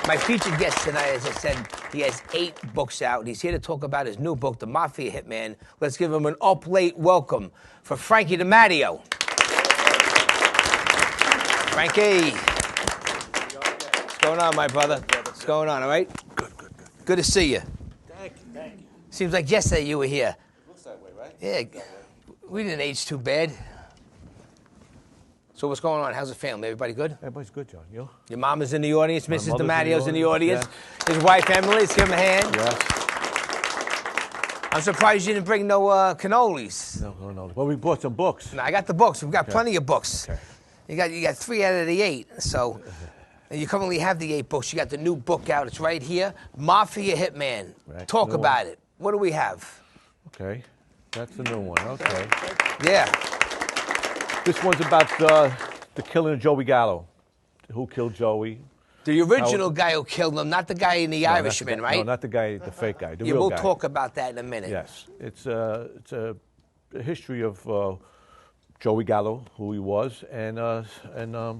My featured guest tonight, as I said, he has 8 books out. He's here to talk about his new book, The Mafia Hit Man. Let's give him an up-late welcome for Frankie DiMatteo. Frankie. What's going on, my brother? What's going on, all right? Good. Good to see you. Thank you. Seems like yesterday you were here. Looks that way, right? Yeah, we didn't age too bad. So what's going on? How's the family? Everybody good? Everybody's good, John. You? Your mom is in the audience. My Mrs. mother's DiMatteo's in the audience. Yeah. His wife, Emily. Let's give him a hand. Yes. I'm surprised you didn't bring no cannolis. No. Well, we bought some books. No, I got the books. We've got plenty of books. Okay. You got 3 out of the 8. So and you currently have the 8 books. You got the new book out. It's right here. Mafia Hit Man. Right. Talk about it. What do we have? Okay. That's the new one. Okay. Yeah. This one's about the killing of Joey Gallo. Who killed Joey? The original guy who killed him, not the guy in The Irishman, right? No, not the guy, the fake guy. The Yeah, real we'll guy. talk about that in a minute. Yes. It's a history of Joey Gallo, who he was, and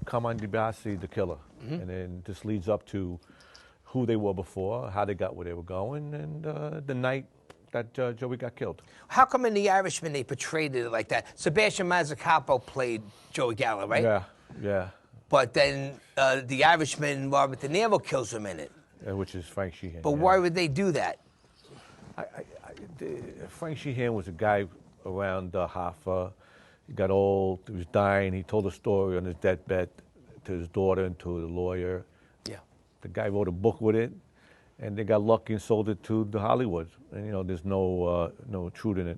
Carmine DiBassi, the killer. And then this leads up to who they were before, how they got where they were going, and the night that Joey got killed. How come in The Irishman they portrayed it like that? Sebastian Maniscalco played Joey Gallo, right? Yeah. But then The Irishman, Robert De Niro kills him in it. Which is Frank Sheehan. But why would they do that? Frank Sheehan was a guy around Hoffa. He got old. He was dying. He told a story on his deathbed to his daughter and to the lawyer. Yeah. The guy wrote a book with it, and they got lucky and sold it to the Hollywood. And there's no truth in it.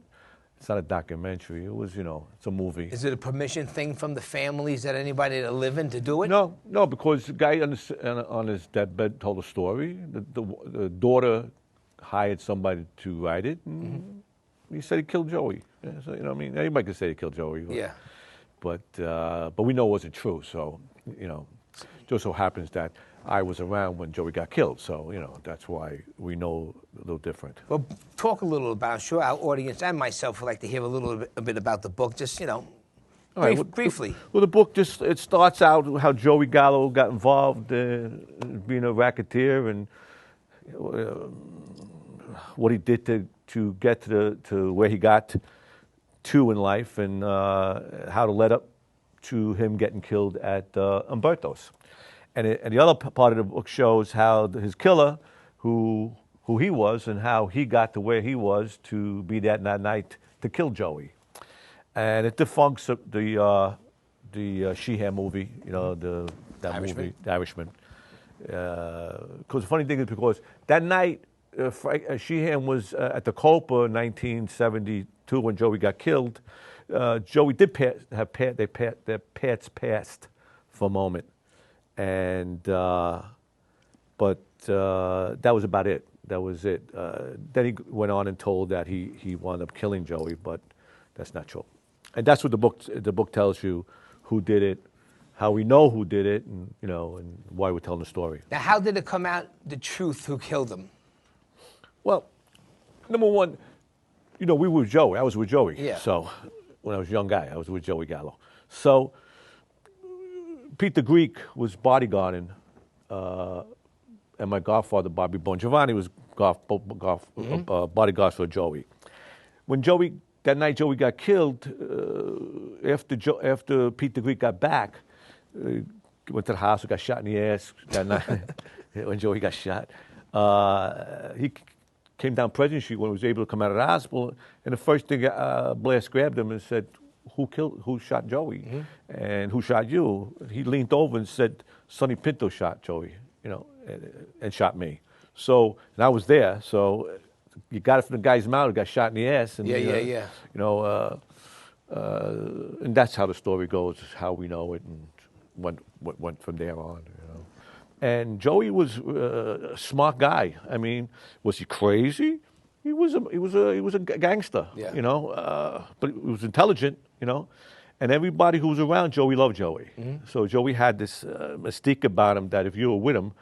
It's not a documentary. It was, it's a movie. Is it a permission thing from the families that anybody that live in to do it? No, because the guy on his deathbed told a story. The daughter hired somebody to write it, and he said he killed Joey. Yeah, so, anybody could say he killed Joey. Yeah. But we know it wasn't true. So, just so happens that I was around when Joey got killed. So, that's why we know a little different. Well, talk a little about, I'm sure our audience and myself would like to hear a bit about the book, just, briefly. Well, the book it starts out how Joey Gallo got involved being a racketeer and what he did to get to where he got to in life, and how to led up to him getting killed at Umberto's. And the other part of the book shows how his killer, who he was, and how he got to where he was to be that night to kill Joey. And it defunks the Sheehan movie, movie, The Irishman. Because the funny thing is, because that night, Sheehan was at the Copa in 1972 when Joey got killed. Joey did have their paths passed for a moment, and but that was about it. That was it. Then he went on and told that he wound up killing Joey, but that's not true. And that's what the book tells you: who did it, how we know who did it, and and why we're telling the story. Now, how did it come out, the truth, who killed him? Well, number one, we were with Joey. I was with Joey. Yeah. So when I was a young guy, I was with Joey Gallo. So Pete the Greek was bodyguarding, and my godfather, Bobby Bongiovanni, was bodyguard for Joey. When that night Joey got killed, after Pete the Greek got back, went to the hospital, got shot in the ass that night when Joey got shot. He came down President Street when he was able to come out of the hospital, and the first thing Blast grabbed him and said, "Who shot Joey? And who shot you?" He leaned over and said, "Sonny Pinto shot Joey, and shot me." So, and I was there. So, you got it from the guy's mouth who got shot in the ass. And, Yeah. And that's how the story goes, how we know it, and went from there on. And Joey was a smart guy. I mean, was he crazy? He was a gangster. Yeah. But he was intelligent. And everybody who was around Joey loved Joey. So Joey had this mystique about him that if you were with him,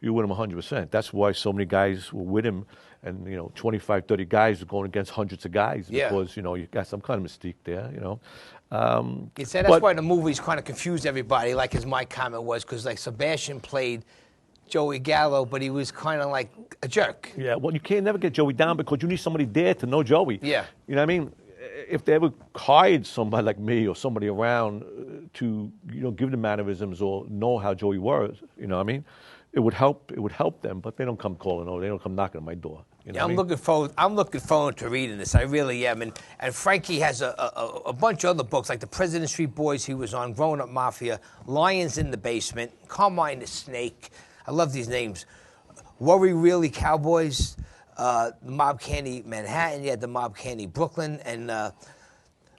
you were with him 100%. That's why so many guys were with him, and 25, 30 guys are going against hundreds of guys because you got some kind of mystique there. You said that's why the movies kind of confused everybody, like as my comment was, because like Sebastian played Joey Gallo, but he was kind of like a jerk. Yeah, well, you can't never get Joey down because you need somebody there to know Joey. Yeah. You know what I mean? If they ever hired somebody like me or somebody around to, give the mannerisms or know how Joey was, you know what I mean? It would help them, but they don't come calling over. They don't come knocking on my door. You know Yeah, I'm looking forward to reading this. I really am. And Frankie has a bunch of other books, like the President Street Boys he was on, Growing Up Mafia, Lions in the Basement, Carmine the Snake. I love these names. Worry Really Cowboys, Mob Candy Manhattan. You had the Mob Candy Brooklyn, and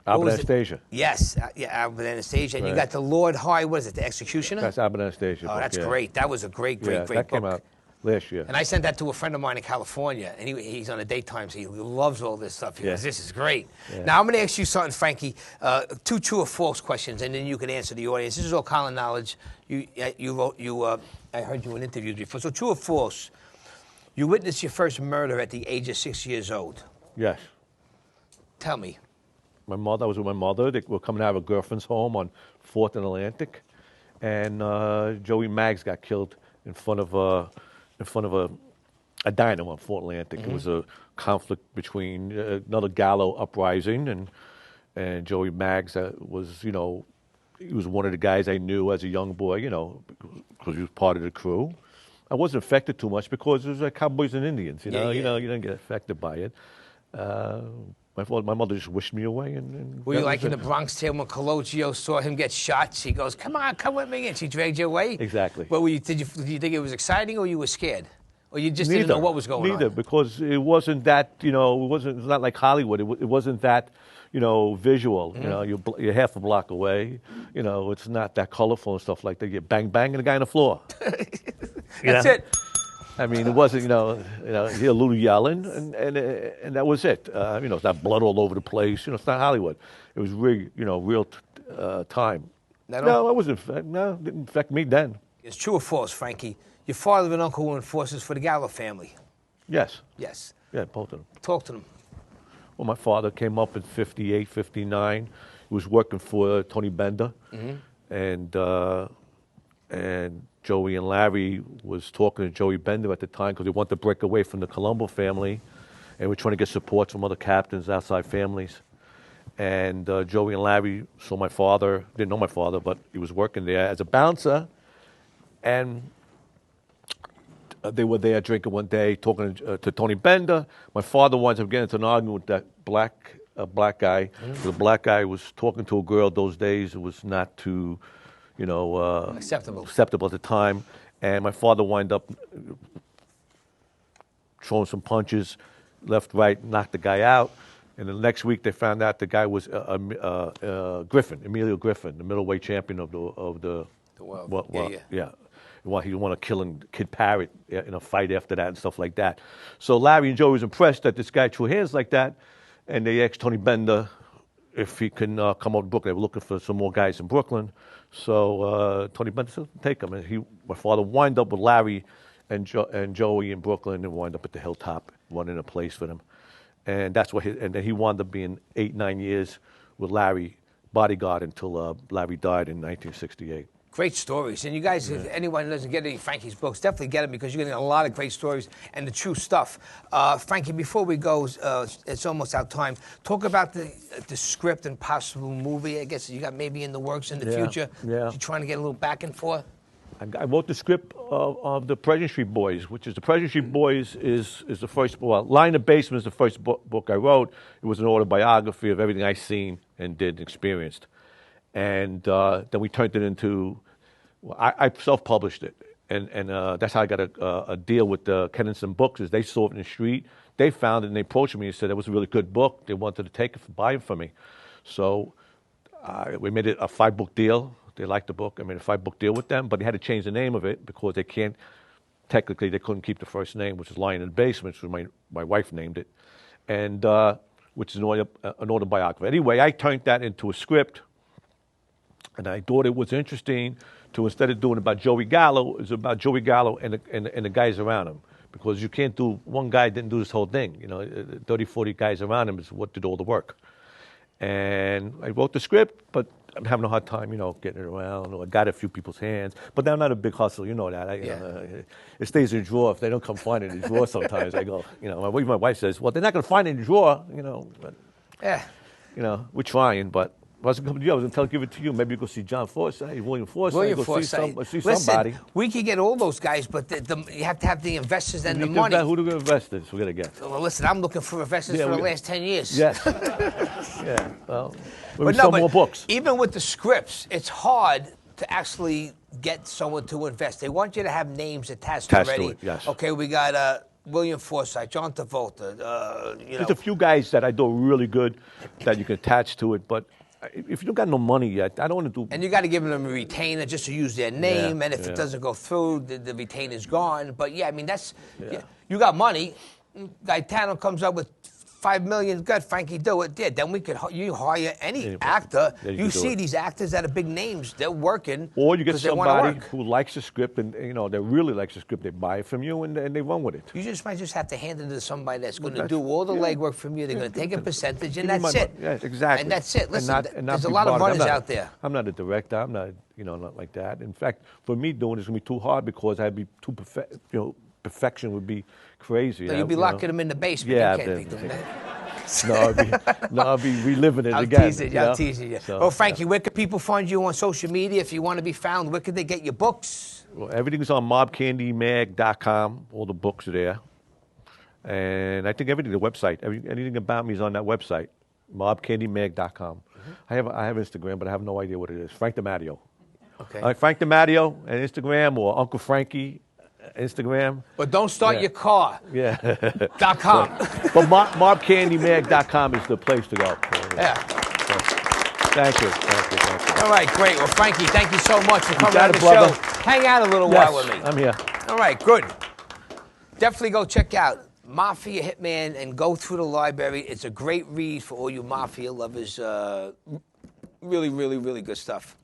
Albert Anastasia. Yes, Albert Anastasia. And Right. you got the Lord High, what is it, the Executioner? That's Albert Anastasia. Oh, book, that's yeah. great. That was a great That book. came out last year. And I sent that to a friend of mine in California, and he's on the daytime, so he loves all this stuff. He goes, this is great. Yeah. Now, I'm going to ask you something, Frankie, 2 true or false questions, and then you can answer the audience. This is all common knowledge. I heard you in interviews before. So true or false, you witnessed your first murder at the age of 6 years old. Yes. Tell me. I was with my mother. They were coming out of a girlfriend's home on 4th and Atlantic, and Joey Maggs got killed in front of a diner on 4th Atlantic. Mm-hmm. It was a conflict between another Gallo uprising and Joey Maggs. Was he was one of the guys I knew as a young boy, because he was part of the crew. I wasn't affected too much because it was like cowboys and Indians, you didn't get affected by it. My mother just wished me away. And were you like in the Bronx tale when Cologio saw him get shot? She goes, "Come on, come with me," and she dragged you away. Exactly. But did you think it was exciting, or you were scared, or you just didn't know what was going on? Neither, because it wasn't that it's not like Hollywood. It wasn't that visual. Mm-hmm. You're half a block away. It's not that colorful and stuff like that. You bang bang and a guy on the floor. That's it. I mean, it wasn't, you hear a little yelling, and that was it. It's not blood all over the place. It's not Hollywood. It was real time. No, it didn't affect me then. It's true or false, Frankie? Your father and uncle were in forces for the Gallo family. Yes. Yes. Yeah, both of them. Talk to them. Well, my father came up in 58, 59. He was working for Tony Bender, mm-hmm. And Joey and Larry was talking to Joey Bender at the time because they wanted to break away from the Colombo family, and we're trying to get support from other captains, outside families. And Joey and Larry saw my father, didn't know my father, but he was working there as a bouncer, and they were there drinking one day, talking to Tony Bender. My father winds up getting into an argument with that black guy. Mm-hmm. The black guy was talking to a girl those days. It was not too acceptable at the time, and my father wound up throwing some punches, left, right, knocked the guy out, and the next week they found out the guy was Emilio Griffin, the middleweight champion of the world. Yeah. He wanted to kill Kid Parrott in a fight after that and stuff like that. So Larry and Joe was impressed that this guy threw hands like that, and they asked Tony Bender if he can come out to Brooklyn. They were looking for some more guys in Brooklyn. So Tony Bender said, take him. And my father wind up with Larry and Joey in Brooklyn and wind up at the Hilltop, running a place for them. And that's what and then he wound up being 8-9 years with Larry, bodyguard, until Larry died in 1968. Great stories. And you guys, if anyone doesn't get any Frankie's books, definitely get them because you're getting a lot of great stories and the true stuff. Frankie, before we go, it's almost out time. Talk about the script and possible movie, I guess you got maybe in the works in the future. Yeah. You're trying to get a little backing for? I wrote the script of the President Street Boys, which is the President Street Boys is the first, Line in the Basement is the first book I wrote. It was an autobiography of everything I seen and did and experienced. And then we turned it into, I self-published it. And that's how I got a deal with Kennison Books, is they saw it in the street. They found it and they approached me and said it was a really good book. They wanted to take it, buy it from me. So we made it a 5-book deal. They liked the book. I made a 5-book deal with them, but they had to change the name of it because they couldn't keep the first name, which is Lion in the Basement, which my wife named it, and which is an autobiography. Anyway, I turned that into a script, and I thought it was interesting to, instead of doing it about Joey Gallo, it's about Joey Gallo and the guys around him. Because you can't do, one guy didn't do this whole thing. 30, 40 guys around him is what did all the work. And I wrote the script, but I'm having a hard time, getting it around. Or I got a few people's hands, but I'm not a big hustler. You know that. It stays in the drawer. If they don't come find it in the drawer, sometimes I go. My wife says, "Well, they're not going to find it in the drawer." But we're trying, but. I wasn't coming to you. I was going to give it to you. Maybe you go see John Forsythe, William Forsythe. See somebody. Listen, we could get all those guys, but you have to have the investors and the money. Who are going to invest in? We're going to get. Well, listen, I'm looking for investors for the last 10 years. Yes. Yeah. Well, we sell more books. Even with the scripts, it's hard to actually get someone to invest. They want you to have names attached already. To it, yes. Okay, we got William Forsythe, John Travolta. There's a few guys that I do really good that you can attach to it, but. If you don't got no money yet, I don't want to do. And you got to give them a retainer just to use their name, and if it doesn't go through, the retainer's gone. But I mean that's you got money. Gaetano comes up with $5 million. Good, Frankie, do it. Yeah, then you hire any actor. You see these actors that are big names. They're working. Or you get somebody who likes the script and they really likes the script. They buy it from you and they run with it. You might just have to hand it to somebody that's going to do all the legwork from you. They're going to take a percentage, and that's it. Yeah, exactly. And that's it. Listen, there's a lot of runners out there. I'm not a director. I'm not, not like that. In fact, for me, doing it's going to be too hard because I'd be too perfection would be crazy. So you'd be locking them in the basement. Yeah, you can't be doing that. I'll be reliving it again. I'm teasing you. So, well, Frankie, where can people find you on social media if you want to be found? Where can they get your books? Well, everything's on mobcandymag.com. All the books are there. And I think everything, the website, anything about me is on that website, mobcandymag.com. I have Instagram, but I have no idea what it is. Frank DiMatteo. Okay. Frank DiMatteo and Instagram, or Uncle Frankie. Instagram. But don't start your car. Yeah. .com. But mobcandymag.com is the place to go. Yeah. So, thank you. All right, great. Well, Frankie, thank you so much for coming on the show. Hang out a little while with me. I'm here. All right, good. Definitely go check out Mafia Hit Man and go through the library. It's a great read for all you Mafia lovers. Really, really, really good stuff.